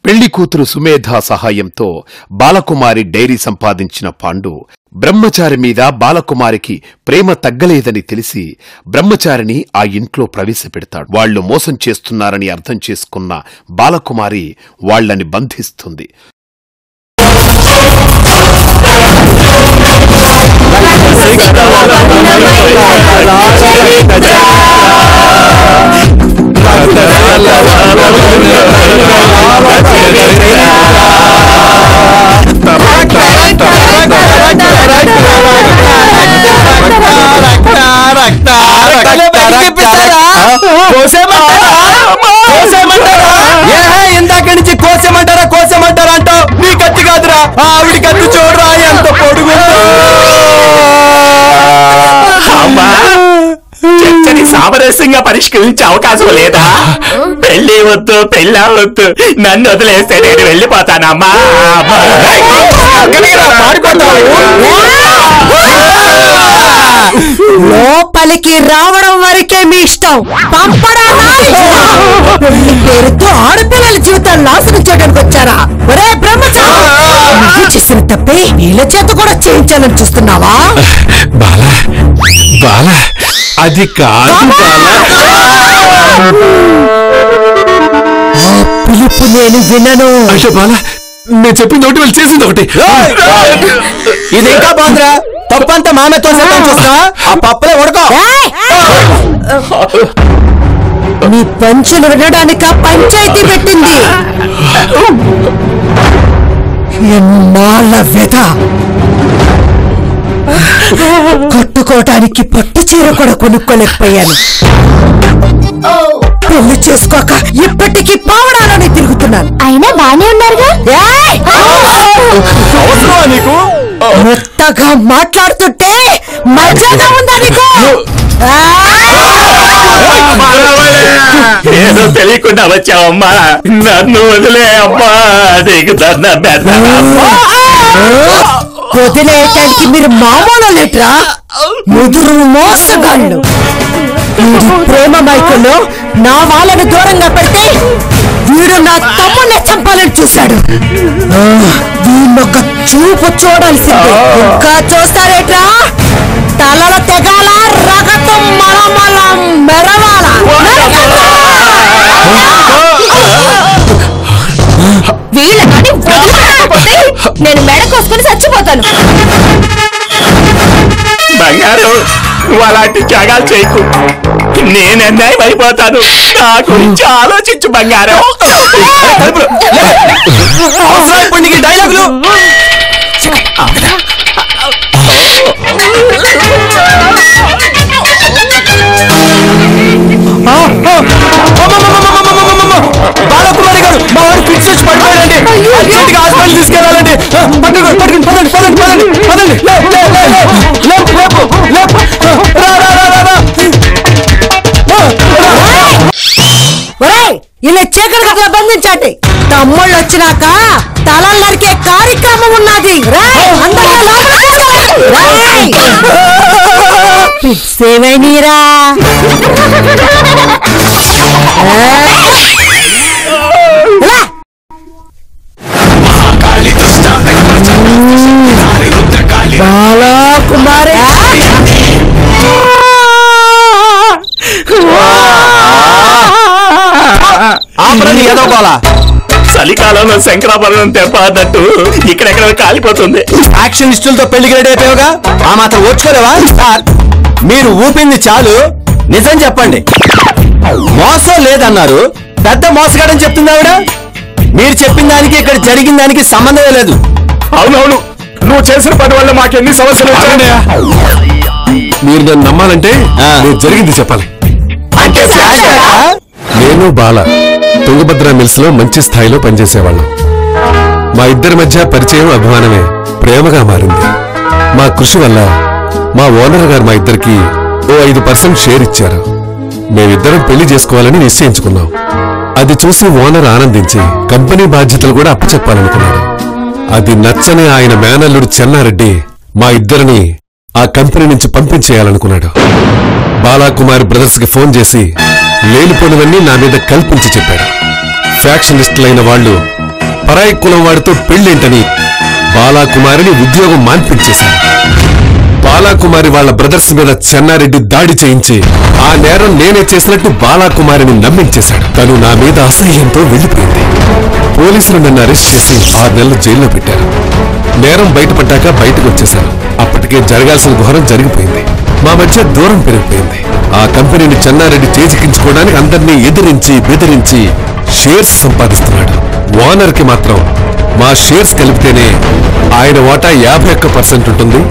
పెళ్లి కూతురు సుమేధ సహాయంతో బాలకుమారి డైరీ సంపాదించిన పాండు బ్రహ్మచారి మీద బాలకుమారికి ప్రేమ తగ్గలేదని తెలిసి బ్రహ్మచారిని ఆ ఇంట్లో ప్రవేశపెడతాడు. వాళ్లు మోసం చేస్తున్నారని అర్థం చేసుకున్న బాలకుమారి వాళ్లని బంధిస్తుంది. ఇందాక నుంచి కోసేమంటారా కోసేమంటారా అంటావు. నీ కత్తి కాదురా, ఆవిడి కత్తి చూడరా ఎంత పొడుగుందో. చర్చని సామరస్యంగా పరిష్కరించే అవకాశం లేదా? పెళ్లి వద్దు పెళ్ళా వద్దు, నన్ను వదిలేస్తే నేను వెళ్ళిపోతానమ్మా. లోపలికి రావడం వరకే మీ ఇష్టం. పేరుతో ఆడపిల్లల జీవితాలు నాశనం చేయడానికి వచ్చారా? ఒరే బ్రహ్మచారి, చేసిన తప్పే వీళ్ళ చేత కూడా చేయించాలని చూస్తున్నావా? బాలా బాలా అది కాదు పిలుపు నేను వినను. అంటే బాలా నేను చెప్పింది ఒకటి వాళ్ళు చేసింది ఒకటి. ఇది ఇంకా బాగుందిరా. పప్పంతా మామతో చూస్తా ఆ పప్పులే ఉడకో. మీ పంచులు వినడానిక పంచాయతీ పెట్టింది. ఎన్నాళ్ళ వ్యధ, కట్టుకోవటానికి పట్టు చీర కూడా కొనుక్కోలేకపోయాను. పెళ్లి చేసుకోక ఇప్పటికీ పావడాలని తిరుగుతున్నాను. అయినా బానే ఉన్నారుగా. నీకు మెత్తగా మాట్లాడుతుంటే మజాగా ఉందా నీకు? ఏదో తెలియకుండా వచ్చావమ్మా, నన్ను వదిలే అమ్మా. నీకు వదిలేయటానికి మీరు మామూలు లేట్రా, ముదురు మోసగాళ్ళు. ప్రేమ మైకుల్లో నా వాళ్ళను దూరంగా పెడితే వీడు నా తమ్ముడిని చంపాలని చూశాడు. వీళ్ళొక్క చూపు చూడాల్సిందే. ఇంకా చూస్తారేట్రా? తలల తెగాల, రగతం మలమల మెరవాల. వీళ్ళని వదిలిపెట్టకపోతే నేను మెడ కోసుకుని చచ్చిపోతాను. బంగారు అలాంటి త్యాగాలు చేయకు, నేను అన్యాయం అయిపోతాను. నా గురించి ఆలోచించు బంగారం. డైలాగులు బాలకుమారి గారు, మా వాడు ఫిక్స్ వచ్చి పడిపోయాడండి. అర్జెంట్గా హాస్పిటల్ తీసుకెళ్ళాలండి. పదండి పదండి పదండి పదండి పదండి. ఇలా చీకటి గట్లా బంధించండి. తమ్ముళ్ళు వచ్చినాక తలలు నరికే కార్యక్రమం ఉన్నది. సేవనీరా బాలకుమారి, ఏదో బాలా చలికాలంలో శంకరాభరణం తెప్పన్నట్టు ఇక్కడెక్కడ కాలిపోతుంది. యాక్షన్ ఇష్టలతో పెళ్లికి రెడీ అయిపోయావుగా, ఆ మాత్రం ఓర్చుకోలేవా? సార్ మీరు ఊపింది చాలు, నిజం చెప్పండి. మోసం లేదన్నారు, పెద్ద మోసగాడని చెప్తుంది ఆవిడ. మీరు చెప్పిన దానికి ఇక్కడ జరిగిన దానికి సంబంధమే లేదు. అవునవును, నువ్వు చేసిన పని వల్ల మాకెన్ని సమస్యలు వచ్చాయా? మీరు నన్ను నమ్మాలంటే నేను జరిగింది చెప్పాలి. నేను బాల తుంగభద్ర మిల్స్ లో మంచి స్థాయిలో పనిచేసేవాళ్ళం. మా ఇద్దరి మధ్య పరిచయం అభిమానమే ప్రేమగా మారింది. మా కృషి వల్ల మా ఓనర్ గారు మా ఇద్దరికి 5% షేర్ ఇచ్చారు. మేమిద్దరం పెళ్లి చేసుకోవాలని నిశ్చయించుకున్నాం. అది చూసి ఓనర్ ఆనందించి కంపెనీ బాధ్యతలు కూడా అప్పచెప్పాలనుకున్నాడు. అది నచ్చని ఆయన మేనల్లుడు చెన్నారెడ్డి మా ఇద్దరిని ఆ కంపెనీ నుంచి పంపించేయాలనుకున్నాడు. బాలాకుమారి బ్రదర్స్ కి ఫోన్ చేసి లేనిపోనివన్నీ నా మీద కల్పించి చెప్పాడు. ఫ్యాక్షనిస్టులైన వాళ్లు పరాయి కులం వాడితో పెళ్ళేంటని బాలాకుమారిని ఉద్యోగం మాన్పించేశారు. బాలాకుమారి వాళ్ళ బ్రదర్స్ మీద చెన్నారెడ్డి దాడి చేయించి ఆ నేరం నేనే చేసినట్టు బాలాకుమారిని నమ్మించేశాడు. తను నా మీద అసహ్యంతో వెళ్లిపోయింది. పోలీసులు నన్ను అరెస్ట్ చేసి 6 నెలలు జైల్లో పెట్టారు. నేరం బయటపడ్డాక బయటకు వచ్చేశాను. అప్పటికే జరగాల్సిన ఘోరం జరిగిపోయింది. మా మధ్య దూరం పెరిగిపోయింది. ఆ కంపెనీని చెన్నారెడ్డి చేజిక్కించుకోవడానికి అందరినీ ఎదిరించి బెదిరించి షేర్స్ సంపాదిస్తున్నాడు. ఓనర్ కి మాత్రం మా షేర్స్ కలిపితేనే ఆయన వాటా 51% ఉంటుంది.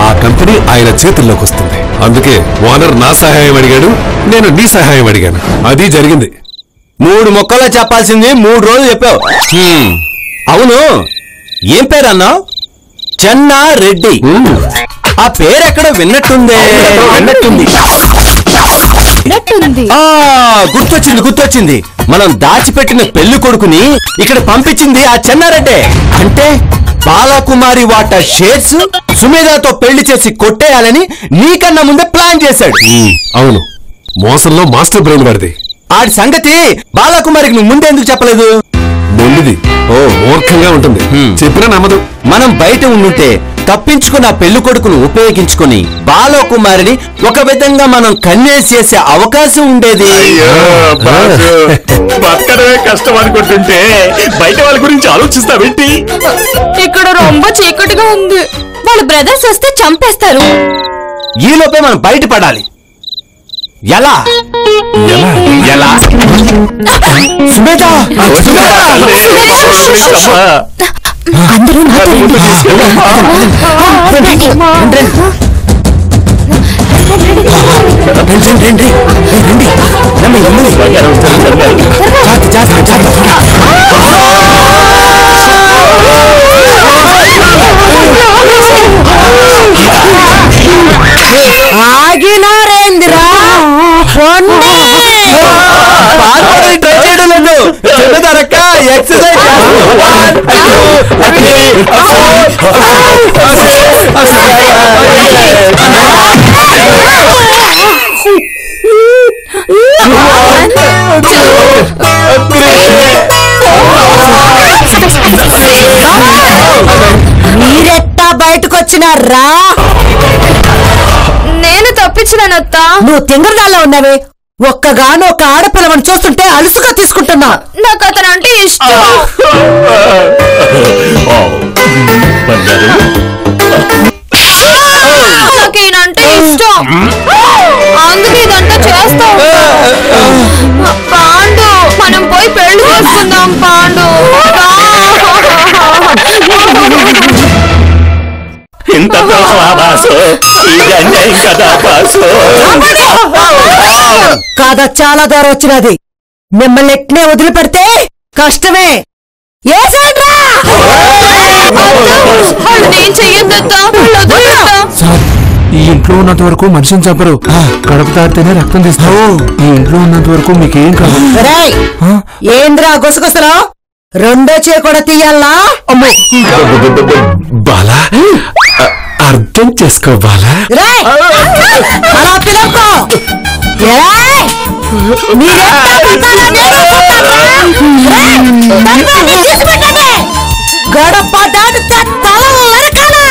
ఆ కంపెనీ ఆయన చేతుల్లోకి వస్తుంది. అందుకే ఓనర్ నా సహాయం అడిగాడు, నేను నీ సహాయం అడిగాను. అది జరిగింది. 3 మొక్కల్లో చెప్పాల్సింది 3 రోజులు చెప్పావు. అవును, ఏం పేరు అన్నావు? చెన్నారెడ్డి. ఆ పేరెక్కడో విన్నట్టుంది. గుర్తొచ్చింది. మనం దాచిపెట్టిన పెళ్లి కొడుకుని ఇక్కడ పంపించింది ఆ చెన్నారెడ్డే. అంటే బాలకుమారి వాటా షేర్స్ సుమేధతో పెళ్లి చేసి కొట్టేయాలని నీకన్నా ముందే ప్లాన్ చేశాడు. అవును, మోసంలో మాస్టర్ బ్రెయిన్ వాడిది. ఆడి సంగతి బాలకుమారికి నువ్వు ముందే ఎందుకు చెప్పలేదు? మొండిది, మూర్ఖంగా ఉంటుంది. చెప్పినా నమ్మదు. మనం బయట ఉండుంటే తప్పించుకున్న పెళ్లి కొడుకును ఉపయోగించుకుని బాలకుమారిని ఒక విధంగా మనం కన్విన్స్ చేసే అవకాశం ఉండేది. బతకడమే కష్టం అనుకుంటుంటే బయట వాళ్ళ గురించి ఆలోచిస్తావేంటి? ఇక్కడ రొంబ చీకటిగా ఉంది. వాళ్ళ బ్రదర్స్ వస్తే చంపేస్తారు. ఈలోపే మనం బయటపడాలి. ఎలా? సుమేధ, అందరూ నాతో ఆగినారేందిరా? ట్రై చేయడం లేదు. చిన్నదరక్క ఎక్సర్సైజ్ మీరెట్టా బయటకొచ్చినారా? నేను తప్పించినానత్తా. నువ్వు తింగరదాల్లో ఉన్నావే. ఒక్కగాను ఒక ఆడపిల్లవని చూస్తుంటే అలుసుగా తీసుకుంటున్నా. నాకు అతను అంటే ఇష్టం. నాకేనంటే ఇష్టం. అందుకే ఇదంతా చేస్తా ఉంటా. పాండు, మనం పోయి పెళ్లి చేసుకుందాం. పాండు, ఇంత కాదా చాలా దూరం వచ్చినది. మిమ్మల్ని ఎట్నే వదిలిపెడితే కష్టమే. నేను చెయ్యొద్దత్తా. ఈ ఇంట్లో ఉన్నంత వరకు మనిషిని చంపరు. కడుపు తాడితేనే రక్తం తీస్తావు. ఈ ఇంట్లో ఉన్నంత వరకు మీకేం కాదు. ఏంద్రా గుసగుసలో? రెండో చే కూడా తీయాలా? బాలా, అర్థం చేసుకో బాలా. అలా పిలవకో. గడప దాటితే తల నరకాలా?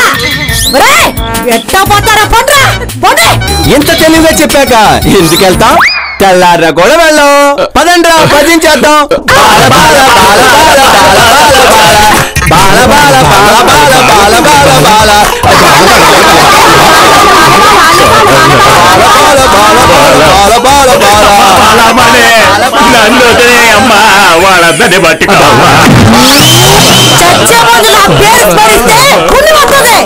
ఎట్టా పోతారా? పొండ్రా పొండి. ఇంత తెలివిగా చెప్పాక ఎందుకెళ్తాం? తెల్లారా కూడా వెళ్ళాం. పదండ్రా, భజించేద్దాం. బాల బాల బాల బాల బాల బాల బాల బాల బాల బాల బాల నన్ను అమ్మా, వాళ్ళందరినీ పట్టుకోమ్మా. చచ్చే ముందు నా పేరు స్మరిస్తే పుణ్యం వస్తుంది.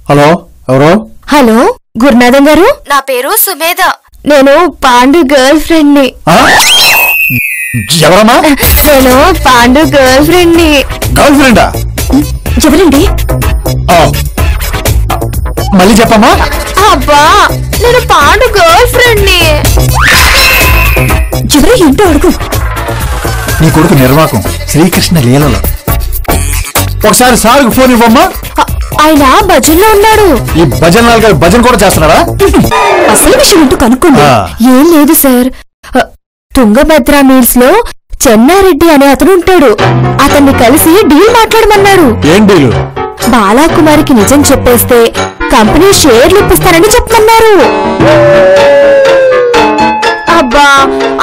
హలో, ఎవరు? హలో, గురునాథం గారు. నా పేరు సుమేధ. నేను పాండు గర్ల్ ఫ్రెండ్ ని. ఎవరమ్మా? నేను పాండు గర్ల్ ఫ్రెండ్ ని. గర్ల్ ఫ్రెండా? ఎవరండి? మళ్ళీ చెప్పమ్మా. అబ్బా, నేను పాండు గర్ల్ ఫ్రెండ్ ని. ఎవరు ఏంటో అడుగు. నీ కొడుకు నిర్వాకం శ్రీకృష్ణ లీలలో. ఒకసారి సార్కి ఫోన్ ఇవ్వమ్మా. ఆయన భజనలో ఉన్నాడు. ఈ భజన గారు భజన కూడా చేస్తున్నారా? అసలు విషయం ఏంటో కనుక్కోండి. ఏం లేదు సార్, తుంగభద్ర మీల్స్ లో చెన్నారెడ్డి అనే అతను ఉంటాడు. అతన్ని కలిసి డీల్ మాట్లాడమన్నారు. ఏం డీలు? బాలాకుమారికి నిజం చెప్పేస్తే కంపెనీ షేర్లు ఇప్పిస్తారని చెప్పమన్నారు. అబ్బా,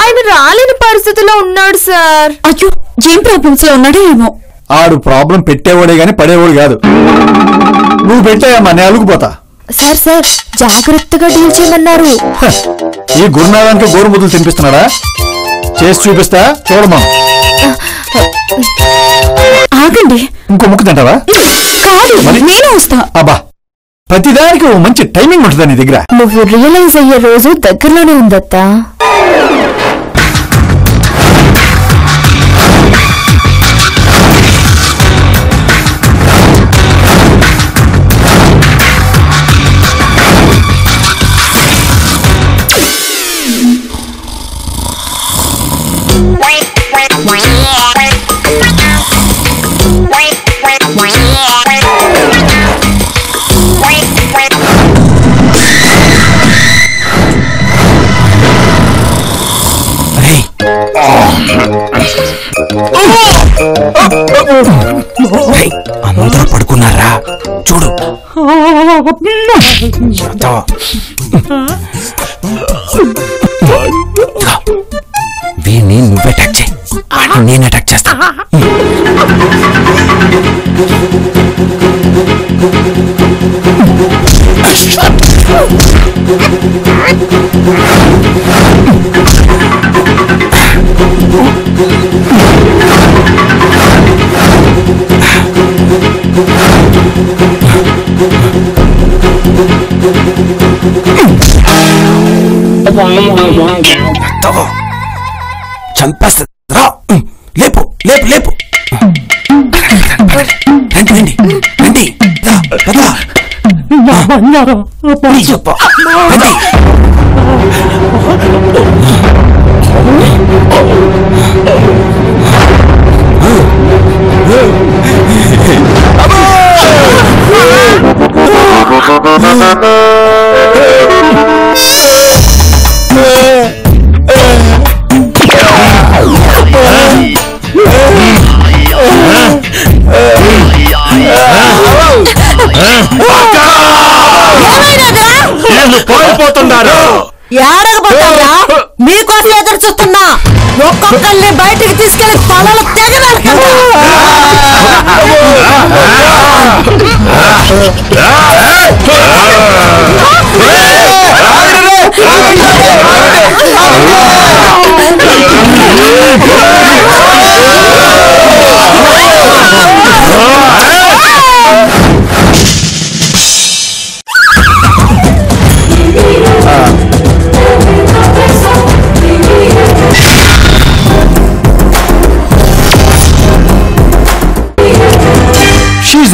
ఆయన రాలేని పరిస్థితిలో ఉన్నాడు సార్. అయ్యో, ఏం ప్రాబ్లమ్స్ లో ఉన్నాడో ఏమో. ఆడు ప్రాబ్లం పెట్టేవాడే గాని పడేవాడు కాదు. నువ్వు పెట్టాయమ్మా, నేను అలుగుపోతా. సార్ సార్, జాగ్రత్తగా డీల్ చేయమన్నారు. ఈ గురునాథానికి గోరుముద్దలు తినిపిస్తున్నాడా? చేసి చూపిస్తా, చూడమా. ఆగండి. ఇంకో ముక్కు తింటావా? కాదు, నేను వస్తా. అబ్బా, ప్రతిదానికి ఓ మంచి టైమింగ్ ఉంటుందా నీ దగ్గర? నువ్వు రియలైజ్ అయ్యే రోజు దగ్గరలోనే ఉందత్తా. అందరూ పడుకున్నారా? చూడు. వీణ్ణి నువ్వే అటాక్ చేయి, నేను అటాక్ చేస్తా. చంపేస్తా. లేపు లేపు లేపు. రండి రండి రండి. పోతున్నారు. ఏడకపోతారా? మీకోసం ఎదురు చూస్తున్నా. ఒక్కొక్కరిని బయటికి తీసుకెళ్లి తలలు తెగ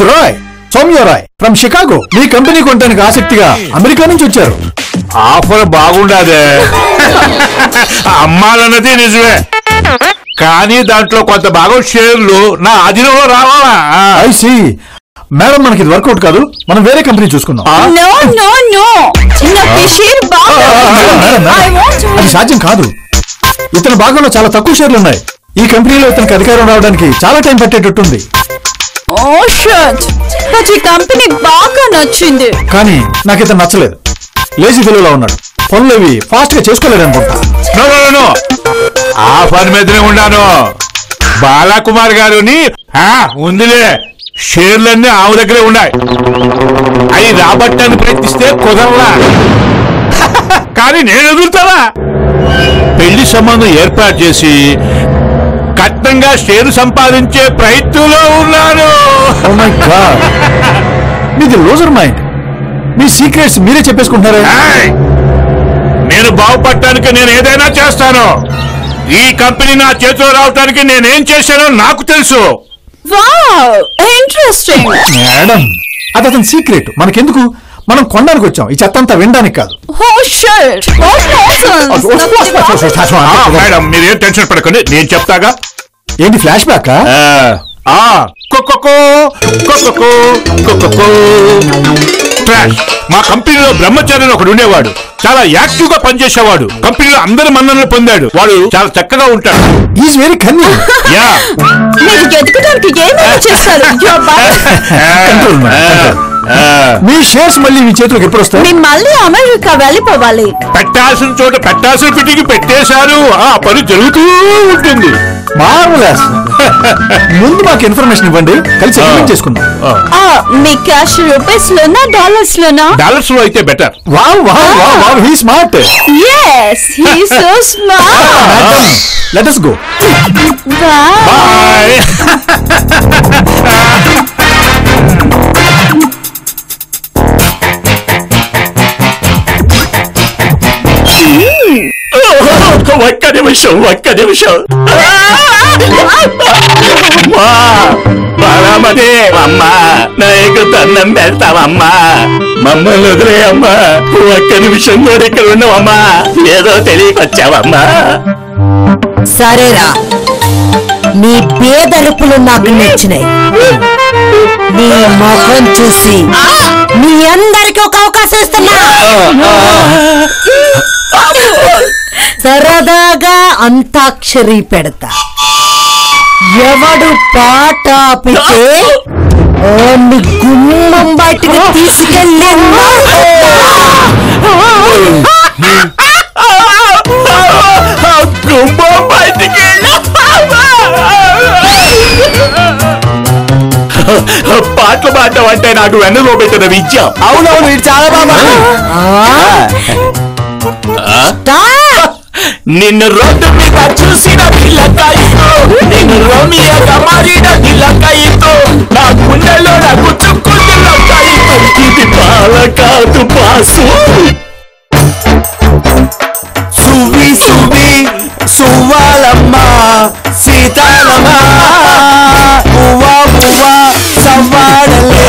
రాయ్, సౌమ్య రాయ్ ఫ్రమ్ షికాగో. మీ కంపెనీ కొనడానికి ఆసక్తిగా అమెరికా నుంచి వచ్చారు. ఆఫర్ బాగుండదే. అమ్మాలన్నది నిజమే, కానీ దాంట్లో కొంత భాగం షేర్లు నా అధీనంలో రావాలా? I see. మేడం, మనకి ఇది వర్కౌట్ కాదు, మనం వేరే కంపెనీ చూసుకుందాం. అది సాధ్యం కాదు. ఇతని భాగంలో చాలా తక్కువ షేర్లు ఉన్నాయి. ఈ కంపెనీలో ఇతనికి అధికారం రావడానికి చాలా టైం పట్టేటట్టుంది. కంపెనీ బాగా నచ్చింది, కానీ నాకు ఇతను నచ్చలేదు. లేజీ ఫెలోలా ఉన్నాడు. పనులు అవి ఫాస్ట్ గా చేసుకోలేడు అనుకుంటా. ఆ పని మీదనే ఉన్నాను. బాలాకుమార్ గారుని ఉందిలే, షేర్లన్నీ ఆమె దగ్గరే ఉన్నాయి. అవి రాబట్టడానికి ప్రయత్నిస్తే కుదరలా. కానీ నేను ఎదురుతారా? పెళ్లి సంబంధం ఏర్పాటు చేసి కట్నంగా షేరు సంపాదించే ప్రయత్నంలో ఉన్నాను. ఓ మై గాడ్, మీది లూజర్ మైండ్. మీ సీక్రెట్స్ మీరే చెప్పేసుకుంటున్నారా? నేను బాగుపడటానికి నేను ఏదైనా చేస్తాను. ఈ కంపెనీ నా చేతిలో రావడానికి నేనేం చేశానో నాకు తెలుసు. ఇంట్రెస్టింగ్. మేడం, అది అతని సీక్రెట్. మనకెందుకు? మనం కొనడానికి వచ్చాం, ఈ చెత్త అంతా వినడానికి కాదు. మేడం, మీరేం టెన్షన్ పడకండి, నేను చెప్తాగా. ఏంటి ఫ్లాష్ బ్యాక్? ట్రాష్. మా కంపెనీలో బ్రహ్మచారి అని ఒకడు ఉండేవాడు. చాలా యాక్టివ్ గా పనిచేసేవాడు. కంపెనీలో అందరి మన్ననలు పొందాడు. వాడు చాలా చక్కగా ఉంటాడు. Is very Kanni. యా మీరు ఎదుగుతానికి ఏమైనా చేస్తారు. మీ షేర్స్ మళ్ళీ మీ చేతిలోకి ఎప్పుడు వస్తాయి? మేము మళ్ళీ అమెరికా వెళ్ళిపోవాలి. పెట్టాల్సిన చోట పెట్టాల్సిన పిటికి పెట్టేశారు. ఆ పని జరుగుతూ ఉంటుంది. మార్వలస్. ముందు మాకు ఇన్ఫర్మేషన్ ఇవ్వండి, కలిసి అగ్రిమెంట్ చేసుకుందాం. మీ క్యాష్ రూపీస్ లోనా డాలర్స్ లోనా? డాలర్స్ లో అయితే better. Wow wow wow wow, he smart. yes he is so smart. Let us go. Bye. ఒక్క నిమిషం బాలామతి అమ్మా, నాకు తన్నం పెడతావమ్మా. మమ్మల్ని వదిలేయమ్మా. ఒక్క నిమిషం కూడా ఇక్కడ ఉన్నావమ్మా. ఏదో తెలియకొచ్చావమ్మా. సరేరా, నీ పేదరుపులు నాకు నచ్చినాయి. నీ ముఖం చూసి మీ అందరికి ఒక అవకాశం ఇస్తున్నా. సరదాగా అంతాక్షరి పెడతా. ఎవడు పాట ఆపితే నీ గుమ్మం బయటకు తీసుకెళ్ళి గుమ్మం బయటికి పాటలు పాడటం అంటే నాకు వెన్నులో పెట్టిన విద్య. అవునవును, ఇది చాలా బాగా. నిన్ను రోడ్డు మీద చూసిన పిల్లకాయితో, నిన్ను రోమియోగా మారిన పిల్లకాయితో, నా గుండెలో నాకు చుక్కుతున్నకాయితో, ఇది పాల కాదు పాసు. సువి సువి సువ్వాలమ్మా సీతాలమ్మా, పువ్వా పువ్వా సవ్వాడలే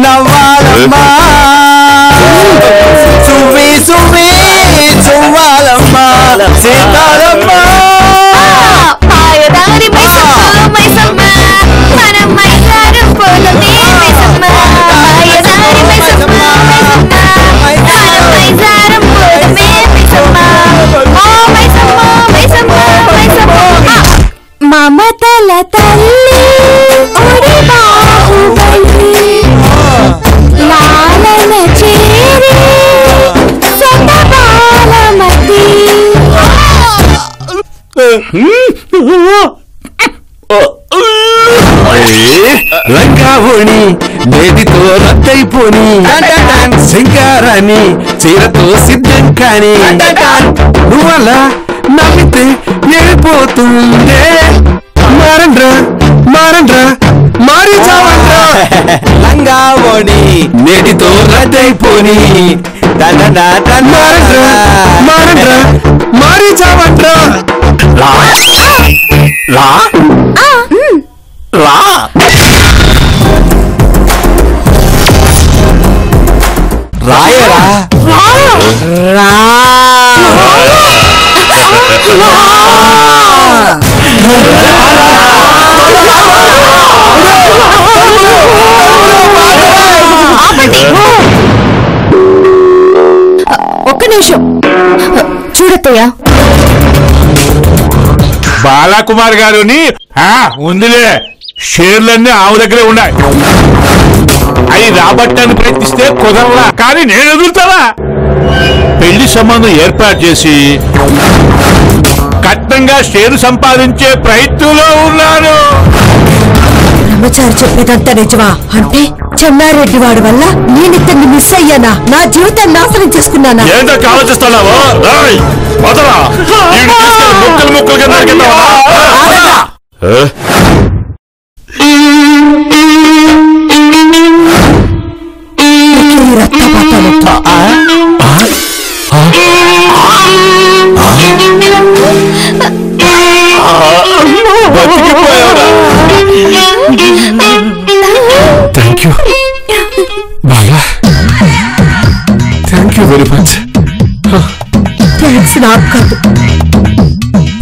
నవ్వాలమ్మా. సువి సువి సువ్వాలమ్మా సీతాలమ్మా. పాయదారి మైసమ్మ మనం మైసారం పోలమే మైసమ్మ. పాయదారి మైసమ్మ మనం మైసారం పోలమే మైసమ్మ. ఓ మైసమ్మ మైసమ్మ మైసమ్మ. మమతల తల్లి ఒడి బాహుబలి, లాలన చేరి సతబాలమతి. రంగావోణి నేటితో రద్దయిపోని, శంకారాన్ని చీరతో సిద్ధం కాని, నువ్వలా నమ్మితే వెళ్ళిపోతుందే. మారండ్రా మారండ్రా మారి చావండ్రా. లంగావోణి నేటితో రద్దయిపోని, మారండ్రా మారండ్రా మారి చావండ్రా. రా రా రాయరా రా. ఒక్క నిమిషం చూడత్తయ్యా. బాలకుమార్ గారుని ఉందిలే, షేర్లన్నీ ఆవు దగ్గరే ఉన్నాయి. అవి రాబట్టడానికి ప్రయత్నిస్తే కుదరలా, కానీ నేను ఎదురుతానా? పెళ్లి సంబంధం ఏర్పాటు చేసి కట్నంగా షేరు సంపాదించే ప్రయత్నంలో ఉన్నాను. బ్రహ్మచారి చెప్పేదంతా నిజమా? అంటే చెన్నారెడ్డి వాడి వల్ల నేను ఇతన్ని మిస్ అయ్యానా? నా జీవితాన్ని నాశనం చేసుకున్నానా? ఏంటో ఆలోచిస్తున్నావా? ముక్కలు ముక్కలుగా నరికిద్దామా? రక్తపాతాలతో థ్యాంక్ యూ బాగా, thank you very much. Thanks నాకు కాదు,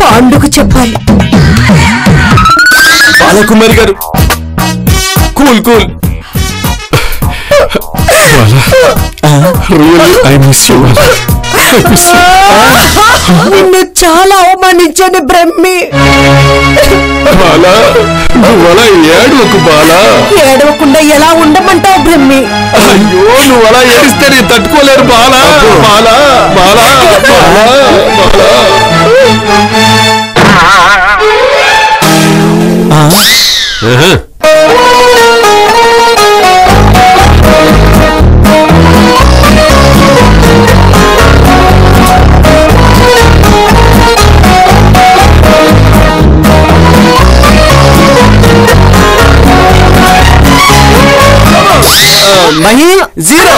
పాండుకు చెప్పాలి. బాలకుమారి గారు cool cool. I miss you. నిన్ను చాలా అవమానించాను బ్రహ్మి. బాలా నువ్వు అలా ఏడవకు బాలా. ఏడవకుండా ఎలా ఉండమంటావు బ్రహ్మి? అయ్యో నువ్వు అలా ఏడిస్తే నేను తట్టుకోలేరు బాలా. బాలా బాలా బాలా బాలా. మహి 0.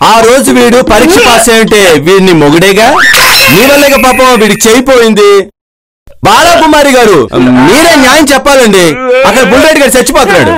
ఆ రోజు వీడు పరీక్ష పాస్ అయ్యంటే వీడిని మొగుడేగా, మీ వల్లేగా పాపం వీడికి చేయిపోయింది. బాలకుమారి గారు మీరే న్యాయం చెప్పాలండి, అక్కడ బుల్లెట్ గారు చచ్చిపోతున్నాడు.